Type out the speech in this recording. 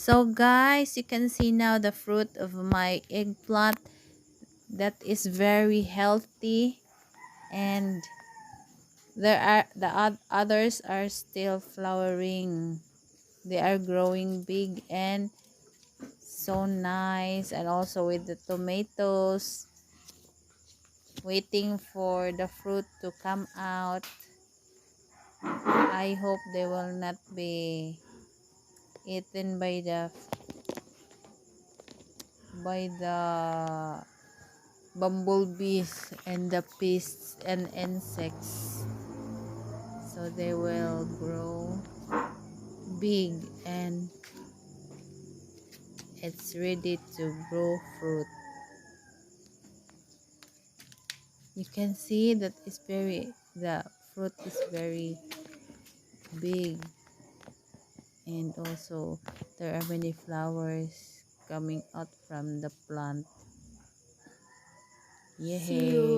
So guys, you can see now the fruit of my eggplant that is very healthy, and others are still flowering. They are growing big and so nice, and also with the tomatoes waiting for the fruit to come out. I hope they will not be eaten by the bumblebees and the pests and insects, so they will grow big and it's ready to grow fruit. You can see that the fruit is very big, and also there are many flowers coming out from the plant. Yay!